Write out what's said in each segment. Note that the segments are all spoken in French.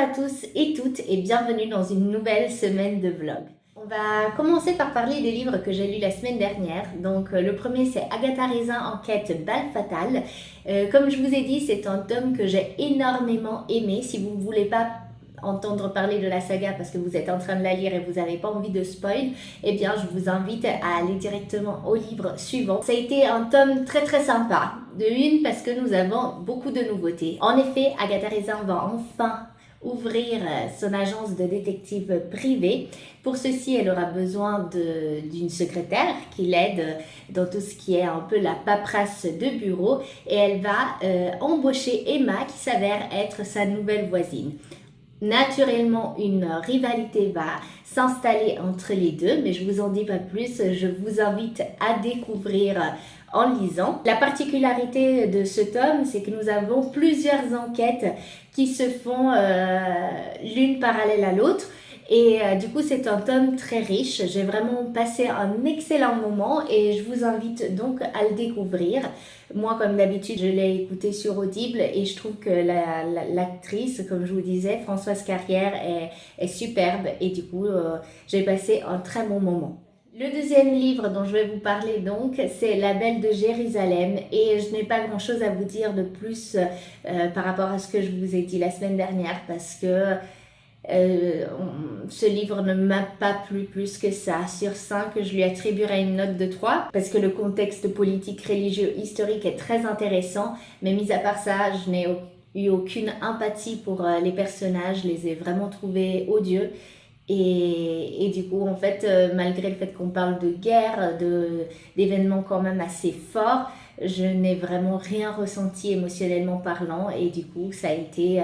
à tous et toutes et bienvenue dans une nouvelle semaine de vlog. On va commencer par parler des livres que j'ai lus la semaine dernière. Donc le premier c'est Agatha Raisin Enquête Balle Fatale. Comme je vous ai dit, c'est un tome que j'ai énormément aimé. Si vous ne voulez pas entendre parler de la saga parce que vous êtes en train de la lire et vous n'avez pas envie de spoil, eh bien je vous invite à aller directement au livre suivant. Ça a été un tome très très sympa. De une parce que nous avons beaucoup de nouveautés. En effet, Agatha Raisin va enfin ouvrir son agence de détective privée. Pour ceci, elle aura besoin d'une secrétaire qui l'aide dans tout ce qui est un peu la paperasse de bureau et elle va embaucher Emma qui s'avère être sa nouvelle voisine. Naturellement, une rivalité va s'installer entre les deux, mais je vous en dis pas plus, je vous invite à découvrir en lisant. La particularité de ce tome, c'est que nous avons plusieurs enquêtes qui se font l'une parallèle à l'autre. Et du coup, c'est un tome très riche. J'ai vraiment passé un excellent moment et je vous invite donc à le découvrir. Moi, comme d'habitude, je l'ai écouté sur Audible et je trouve que l'actrice, comme je vous disais, Françoise Carrière, est superbe. Et du coup, j'ai passé un très bon moment. Le deuxième livre dont je vais vous parler donc, c'est La Belle de Jérusalem et je n'ai pas grand chose à vous dire de plus par rapport à ce que je vous ai dit la semaine dernière parce que ce livre ne m'a pas plu plus que ça. Sur 5, je lui attribuerai une note de 3 parce que le contexte politique, religieux, historique est très intéressant, mais mis à part ça, je n'ai eu aucune empathie pour les personnages, je les ai vraiment trouvés odieux. Et du coup, en fait, malgré le fait qu'on parle de guerre, d'événements quand même assez forts, je n'ai vraiment rien ressenti émotionnellement parlant et du coup, ça a été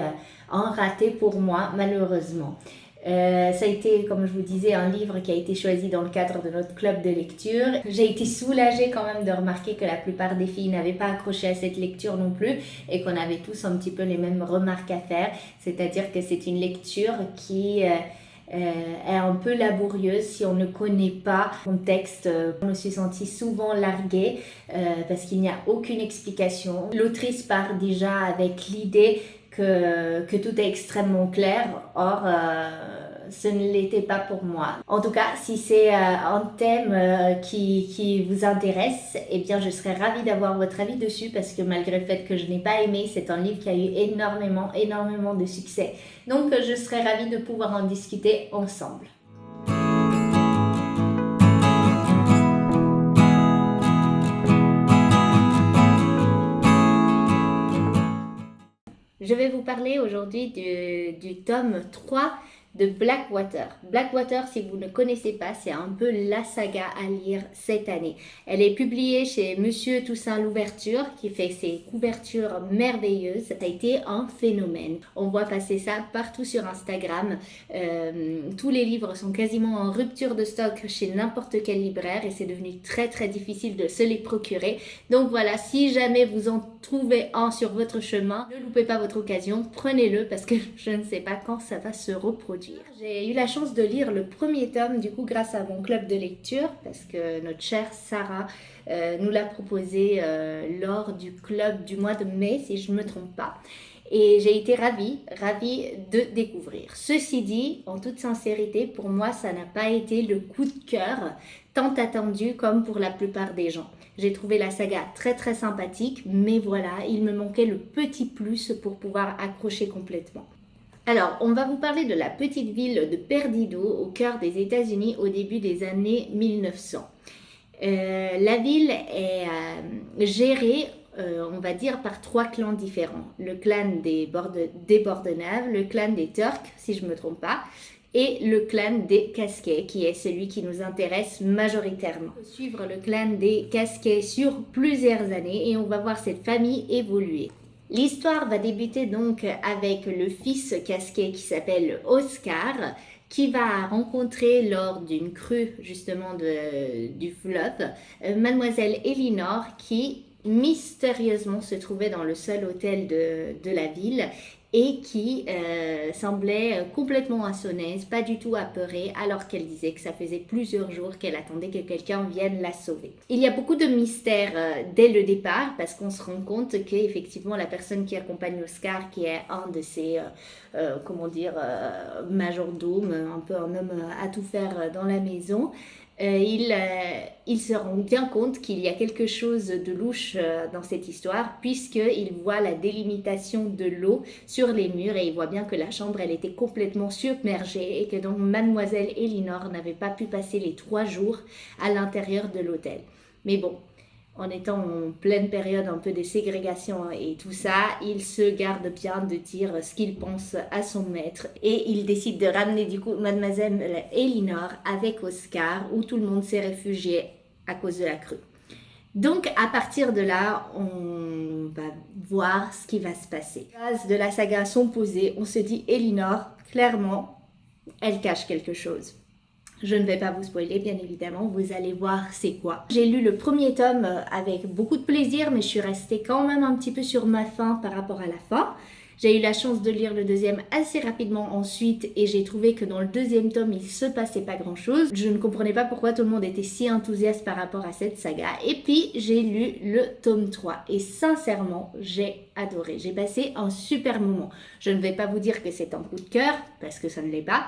un raté pour moi, malheureusement. Ça a été, comme je vous disais, un livre qui a été choisi dans le cadre de notre club de lecture. J'ai été soulagée quand même de remarquer que la plupart des filles n'avaient pas accroché à cette lecture non plus et qu'on avait tous un petit peu les mêmes remarques à faire. C'est-à-dire que c'est une lecture qui est un peu laborieuse si on ne connaît pas le contexte. Je me suis sentie souvent larguée parce qu'il n'y a aucune explication. L'autrice part déjà avec l'idée que tout est extrêmement clair, or ce ne l'était pas pour moi. En tout cas, si c'est un thème qui vous intéresse, eh bien je serais ravie d'avoir votre avis dessus parce que malgré le fait que je n'ai pas aimé, c'est un livre qui a eu énormément de succès. Donc je serais ravie de pouvoir en discuter ensemble. Je vais vous parler aujourd'hui du tome 3 de Blackwater. Blackwater, si vous ne connaissez pas, c'est un peu la saga à lire cette année. Elle est publiée chez Monsieur Toussaint Louverture, qui fait ses couvertures merveilleuses. Ça a été un phénomène. On voit passer ça partout sur Instagram. Tous les livres sont quasiment en rupture de stock chez n'importe quel libraire et c'est devenu très difficile de se les procurer. Donc voilà, si jamais vous en trouvez un sur votre chemin, ne loupez pas votre occasion, prenez-le parce que je ne sais pas quand ça va se reproduire. J'ai eu la chance de lire le premier tome du coup grâce à mon club de lecture parce que notre chère Sarah nous l'a proposé lors du club du mois de mai si je ne me trompe pas. Et j'ai été ravie de découvrir. Ceci dit, en toute sincérité, pour moi, ça n'a pas été le coup de cœur tant attendu comme pour la plupart des gens. J'ai trouvé la saga très sympathique, mais voilà, il me manquait le petit plus pour pouvoir accrocher complètement. Alors, on va vous parler de la petite ville de Perdido, au cœur des États-Unis au début des années 1900. La ville est gérée, on va dire, par 3 clans différents. Le clan des Bordenave, le clan des Turcs, si je ne me trompe pas, et le clan des Casquets, qui est celui qui nous intéresse majoritairement. On va suivre le clan des Casquets sur plusieurs années et on va voir cette famille évoluer. L'histoire va débuter donc avec le fils Casquet qui s'appelle Oscar, qui va rencontrer lors d'une crue justement du fleuve, mademoiselle Elinor qui mystérieusement se trouvait dans le seul hôtel de la ville et qui semblait complètement insonnaise, pas du tout apeurée, alors qu'elle disait que ça faisait plusieurs jours qu'elle attendait que quelqu'un vienne la sauver. Il y a beaucoup de mystères dès le départ, parce qu'on se rend compte qu'effectivement la personne qui accompagne Oscar, qui est un de ses, majordomes, un peu un homme à tout faire dans la maison, il se rend bien compte qu'il y a quelque chose de louche dans cette histoire, puisqu'il voit la délimitation de l'eau sur les murs et il voit bien que la chambre elle était complètement submergée et que donc mademoiselle Elinor n'avait pas pu passer les 3 jours à l'intérieur de l'hôtel. Mais bon, en étant en pleine période un peu de ségrégation et tout ça, il se garde bien de dire ce qu'il pense à son maître et il décide de ramener du coup mademoiselle Elinor avec Oscar, où tout le monde s'est réfugié à cause de la crue. Donc à partir de là, on va voir ce qui va se passer. Les bases de la saga sont posées, on se dit Elinor, clairement, elle cache quelque chose. Je ne vais pas vous spoiler, bien évidemment, vous allez voir c'est quoi. J'ai lu le premier tome avec beaucoup de plaisir, mais je suis restée quand même un petit peu sur ma faim par rapport à la fin. J'ai eu la chance de lire le deuxième assez rapidement ensuite et j'ai trouvé que dans le deuxième tome, il se passait pas grand chose. Je ne comprenais pas pourquoi tout le monde était si enthousiaste par rapport à cette saga. Et puis, j'ai lu le tome 3 et sincèrement, j'ai adoré. J'ai passé un super moment. Je ne vais pas vous dire que c'est un coup de cœur, parce que ça ne l'est pas.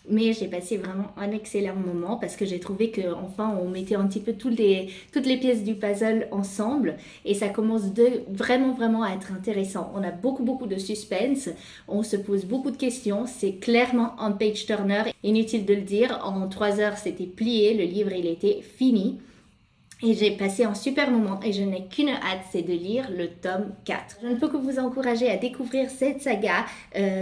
Mais j'ai passé vraiment un excellent moment parce que j'ai trouvé qu'enfin on mettait un petit peu toutes les pièces du puzzle ensemble et ça commence vraiment à être intéressant. On a beaucoup de suspense, on se pose beaucoup de questions, c'est clairement un page turner. Inutile de le dire, en 3 heures c'était plié, le livre il était fini. Et j'ai passé un super moment et je n'ai qu'une hâte, c'est de lire le tome 4. Je ne peux que vous encourager à découvrir cette saga.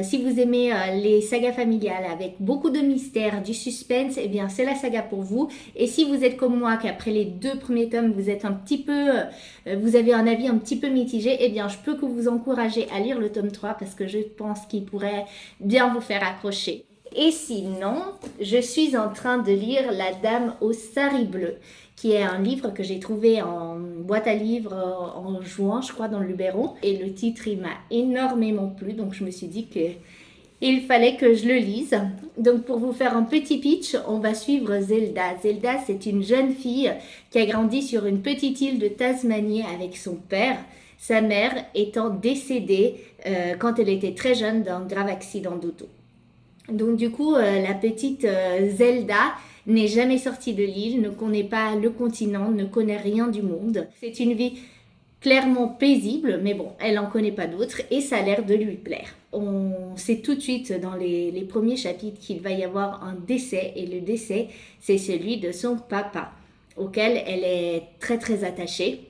Si vous aimez les sagas familiales avec beaucoup de mystères, du suspense, eh bien c'est la saga pour vous. Et si vous êtes comme moi, qu'après les 2 premiers tomes, vous êtes vous avez un avis un petit peu mitigé, eh bien je peux que vous encourager à lire le tome 3 parce que je pense qu'il pourrait bien vous faire accrocher. Et sinon, je suis en train de lire La Dame aux Sari Bleus, qui est un livre que j'ai trouvé en boîte à livres en juin, je crois, dans le Luberon. Et le titre, il m'a énormément plu, donc je me suis dit qu'il fallait que je le lise. Donc pour vous faire un petit pitch, on va suivre Zelda. Zelda, c'est une jeune fille qui a grandi sur une petite île de Tasmanie avec son père. Sa mère étant décédée quand elle était très jeune d'un grave accident d'auto. Donc du coup, la petite Zelda n'est jamais sortie de l'île, ne connaît pas le continent, ne connaît rien du monde. C'est une vie clairement paisible, mais bon, elle n'en connaît pas d'autres et ça a l'air de lui plaire. On sait tout de suite dans les premiers chapitres qu'il va y avoir un décès et le décès, c'est celui de son papa, auquel elle est très attachée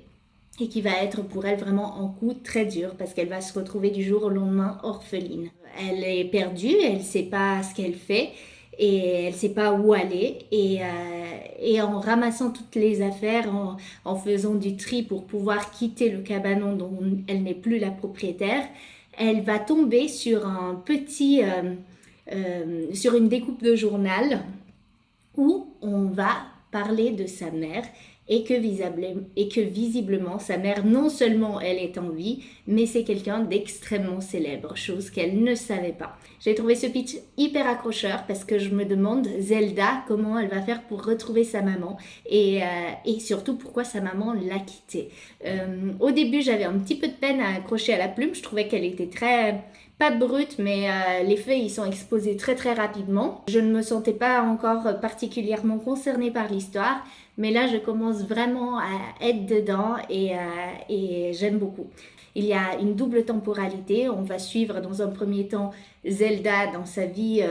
et qui va être pour elle vraiment un coup très dur parce qu'elle va se retrouver du jour au lendemain orpheline. Elle est perdue, elle ne sait pas ce qu'elle fait et elle ne sait pas où aller et en ramassant toutes les affaires, en faisant du tri pour pouvoir quitter le cabanon dont elle n'est plus la propriétaire, elle va tomber sur sur une découpe de journal où on va parler de sa mère et que visiblement sa mère, non seulement elle est en vie, mais c'est quelqu'un d'extrêmement célèbre, chose qu'elle ne savait pas. J'ai trouvé ce pitch hyper accrocheur parce que je me demande, Zelda, comment elle va faire pour retrouver sa maman et surtout pourquoi sa maman l'a quittée. Au début, j'avais un petit peu de peine à accrocher à la plume, je trouvais qu'elle était pas brute, mais les faits ils sont exposés très rapidement. Je ne me sentais pas encore particulièrement concernée par l'histoire, mais là je commence vraiment à être dedans et j'aime beaucoup. Il y a une double temporalité, on va suivre dans un premier temps Zelda dans sa vie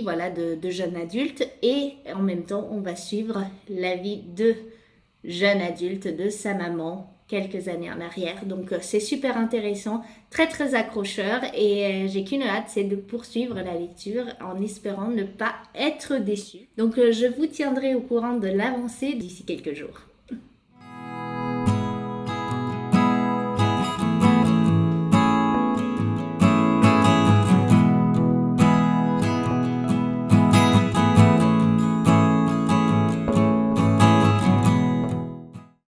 voilà, de jeune adulte et en même temps on va suivre la vie de jeune adulte de sa maman quelques années en arrière. Donc c'est super intéressant, très accrocheur et j'ai qu'une hâte, c'est de poursuivre la lecture en espérant ne pas être déçue. Donc je vous tiendrai au courant de l'avancée d'ici quelques jours.